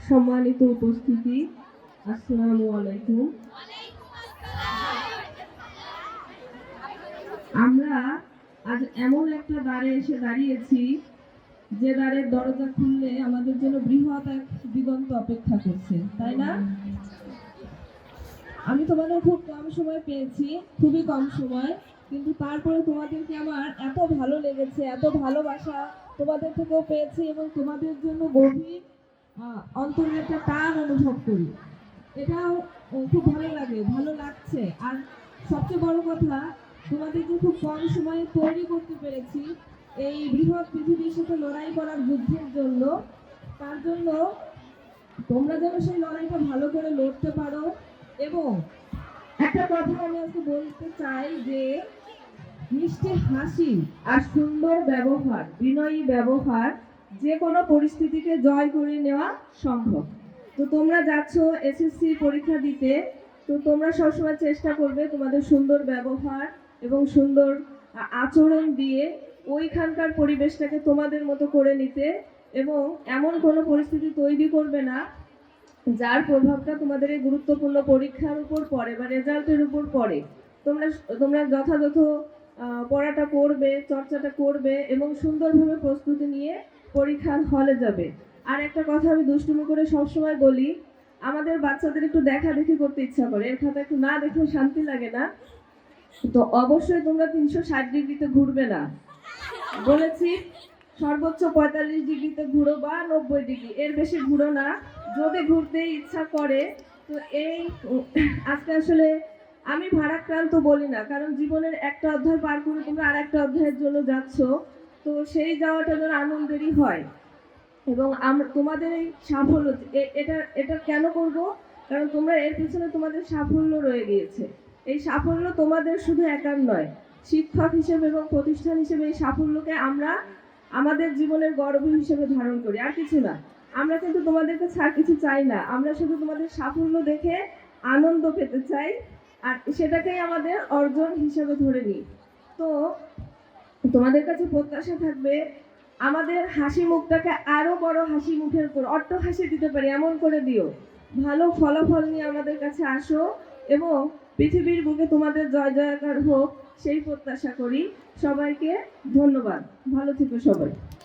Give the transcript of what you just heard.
সম্মানিত উপস্থিতি, আসসালামু আলাইকুম। আমরা আজ এমন একটা দ্বারে এসে দাঁড়িয়েছি যে দ্বারের দরজা খুললে আমাদের জন্য বৃহৎ এক দিগন্ত অপেক্ষা করছে, তাই না? আমি তোমাদের খুব কম সময় পেয়েছি, খুবই কম সময়, কিন্তু তারপরে তোমাদেরকে আমার এত ভালো লেগেছে, এত ভালোবাসা তোমাদের থেকেও পেয়েছি এবং তোমাদের জন্য গভীর অন্তরে একটা টান অনুভব করি। এটাও খুব ভালো লাগে, ভালো লাগছে। আর সবচেয়ে বড় কথা, তোমাদেরকে খুব কম সময়ে তৈরি করতে পেরেছি এই বৃহৎ পৃথিবীর সাথে লড়াই করার যুদ্ধের জন্য। তার জন্য তোমরা যেন সেই লড়াইটা ভালো করে লড়তে পারো। এবং একটা কথা আমি আজকে বলতে চাই যে মিষ্টি হাসি আর সুন্দর ব্যবহার, বিনয়ী ব্যবহার যে কোনো পরিস্থিতিকে জয় করে নেওয়া সম্ভব। তো তোমরা যাচ্ছ এসএসসি পরীক্ষা দিতে, তো তোমরা সবসময় চেষ্টা করবে তোমাদের সুন্দর ব্যবহার এবং সুন্দর আচরণ দিয়ে ওইখানকার পরিবেশটাকে তোমাদের মতো করে নিতে, এবং এমন কোনো পরিস্থিতি তৈরি করবে না যার প্রভাবটা তোমাদের এই গুরুত্বপূর্ণ পরীক্ষার উপর পড়ে বা রেজাল্টের উপর পড়ে। তোমরা তোমরা যথাযথ পড়াটা করবে, চর্চাটা করবে এবং সুন্দরভাবে প্রস্তুতি নিয়ে পরীক্ষার হলে যাবে। আর একটা কথা আমি দুষ্টুমি করে সবসময় বলি, আমাদের বাচ্চাদের একটু দেখা দেখি করতে ইচ্ছা করে, এর খাতা একটু না দেখলে শান্তি লাগে না। তো অবশ্যই তোমরা 360 ডিগ্রিতে ঘুরবে না, বলেছি। সর্বোচ্চ 45 ডিগ্রিতে ঘুরো বা 90 ডিগ্রি, এর বেশি ঘুরো না। যদি ঘুরতে ইচ্ছা করে তো এই আজকে আসলে আমি ভারাক্রান্ত বলি না, কারণ জীবনের একটা অধ্যায় পার করে তোমরা আর একটা অধ্যায়ের জন্য যাচ্ছ, তো সেই যাওয়াটা যেন আনন্দেরই হয়। এবং তোমাদের এই সাফল্য, এটা এটা কেন করব, কারণ তোমরা এর পিছনে তোমাদের সাফল্য রয়ে গিয়েছে। এই সাফল্য তোমাদের শুধু একার নয়, শিক্ষক হিসেবে এবং প্রতিষ্ঠান হিসেবে এই সাফল্যকে আমরা আমাদের জীবনের গর্ব হিসেবে ধারণ করি, আর কিছু না। আমরা কিন্তু তোমাদেরকে ছাড় কিছু চাই না, আমরা শুধু তোমাদের সাফল্য দেখে আনন্দ পেতে চাই, আর সেটাকেই আমাদের অর্জন হিসেবে ধরে নিই। তো তোমাদের কাছে প্রত্যাশা থাকবে আমাদের হাসি মুখটাকে আরো বড় হাসি মুখের উপর অট্ট হাসি দিতে পারি এমন করে দিও। ভালো ফলাফল নিয়ে আমাদের কাছে আসো এবং পৃথিবীর বুকে তোমাদের জয় জয়কার হোক, সেই প্রত্যাশা করি। সবাইকে ধন্যবাদ, ভালো থেকো সবাই।